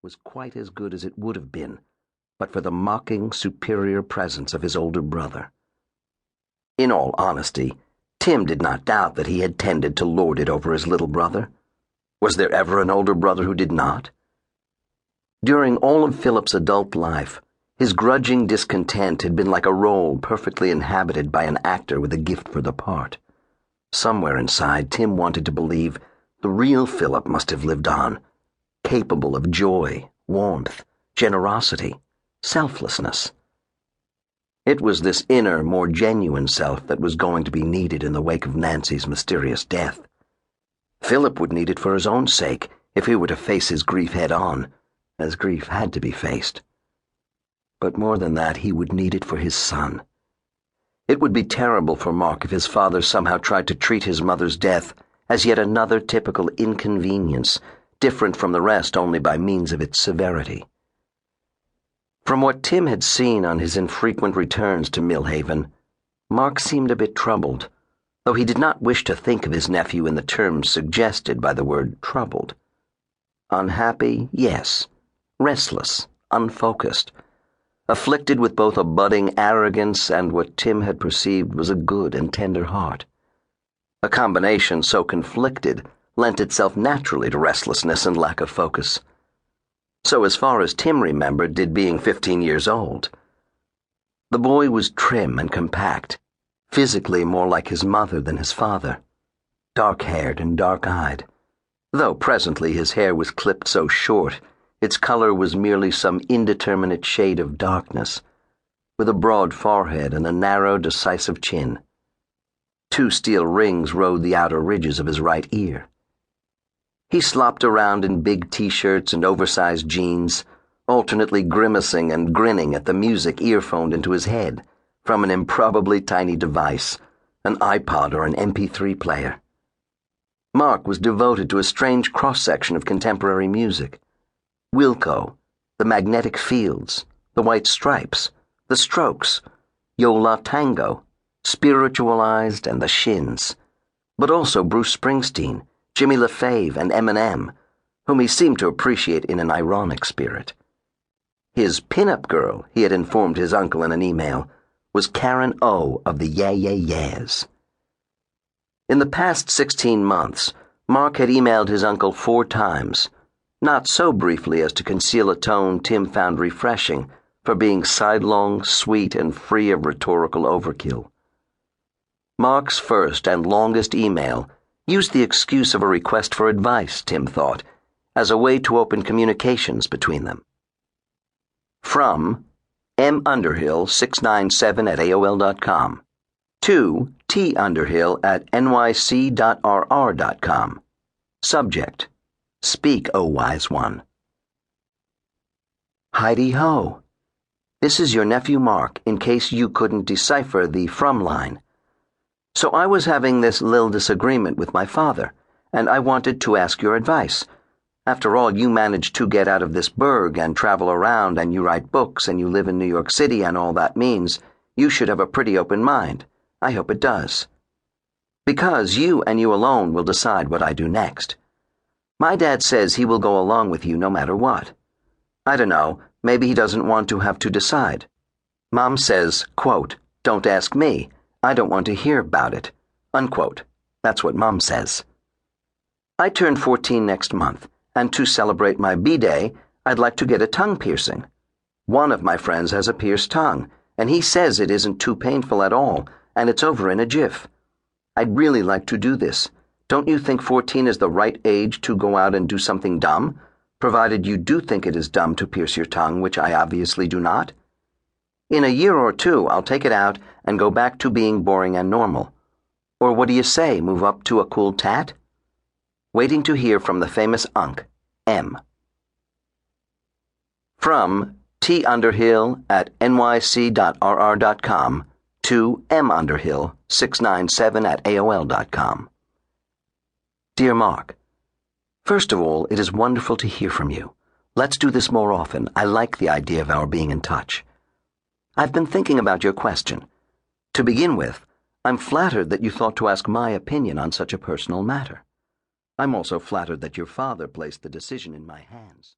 was quite as good as it would have been, but for the mocking, superior presence of his older brother. In all honesty, Tim did not doubt that he had tended to lord it over his little brother. Was there ever an older brother who did not? During all of Philip's adult life, his grudging discontent had been like a role perfectly inhabited by an actor with a gift for the part. Somewhere inside, Tim wanted to believe the real Philip must have lived on, capable of joy, warmth, generosity, selflessness. It was this inner, more genuine self that was going to be needed in the wake of Nancy's mysterious death. Philip would need it for his own sake if he were to face his grief head-on, as grief had to be faced. But more than that, he would need it for his son. It would be terrible for Mark if his father somehow tried to treat his mother's death as yet another typical inconvenience, different from the rest only by means of its severity. From what Tim had seen on his infrequent returns to Millhaven, Mark seemed a bit troubled, though he did not wish to think of his nephew in the terms suggested by the word troubled. Unhappy, yes. Restless, unfocused, afflicted with both a budding arrogance and what Tim had perceived was a good and tender heart. A combination so conflicted lent itself naturally to restlessness and lack of focus. So as far as Tim remembered did being 15 years old. The boy was trim and compact, physically more like his mother than his father, dark-haired and dark-eyed, though presently his hair was clipped so short its color was merely some indeterminate shade of darkness, with a broad forehead and a narrow, decisive chin. 2 steel rings rode the outer ridges of his right ear. He slopped around in big T-shirts and oversized jeans, alternately grimacing and grinning at the music earphoned into his head from an improbably tiny device, an iPod or an MP3 player. Mark was devoted to a strange cross-section of contemporary music. Wilco, the Magnetic Fields, the White Stripes, the Strokes, Yo La Tango, Spiritualized, and the Shins, but also Bruce Springsteen, Jimmy LaFave, and Eminem, whom he seemed to appreciate in an ironic spirit. His pin-up girl, he had informed his uncle in an email, was Karen O of the Yeah Yeah Yeahs. In the past 16 months, Mark had emailed his uncle 4 times, not so briefly as to conceal a tone Tim found refreshing for being sidelong, sweet, and free of rhetorical overkill. Mark's first and longest email used the excuse of a request for advice, Tim thought, as a way to open communications between them. From M. Underhill 697 at AOL.com to T. Underhill at nyc.rr.com. Subject: Speak, O wise one. Heidi-ho. This is your nephew Mark, in case you couldn't decipher the from line. So I was having this little disagreement with my father, and I wanted to ask your advice. After all, you managed to get out of this burg and travel around, and you write books, and you live in New York City, and all that means you should have a pretty open mind. I hope it does. Because you and you alone will decide what I do next. My dad says he will go along with you no matter what. I don't know, maybe he doesn't want to have to decide. Mom says, quote, "Don't ask me. I don't want to hear about it," unquote. That's what Mom says. I turn 14 next month, and to celebrate my B-Day, I'd like to get a tongue piercing. One of my friends has a pierced tongue, and he says it isn't too painful at all, and it's over in a jiff. I'd really like to do this. Don't you think 14 is the right age to go out and do something dumb, provided you do think it is dumb to pierce your tongue, which I obviously do not? In a year or 2, I'll take it out and go back to being boring and normal. Or what do you say, move up to a cool tat? Waiting to hear from the famous Unc, M. From T. Underhill at nyc.rr.com to M. Underhill 697 at AOL.com. Dear Mark, first of all, it is wonderful to hear from you. Let's do this more often. I like the idea of our being in touch. I've been thinking about your question. To begin with, I'm flattered that you thought to ask my opinion on such a personal matter. I'm also flattered that your father placed the decision in my hands.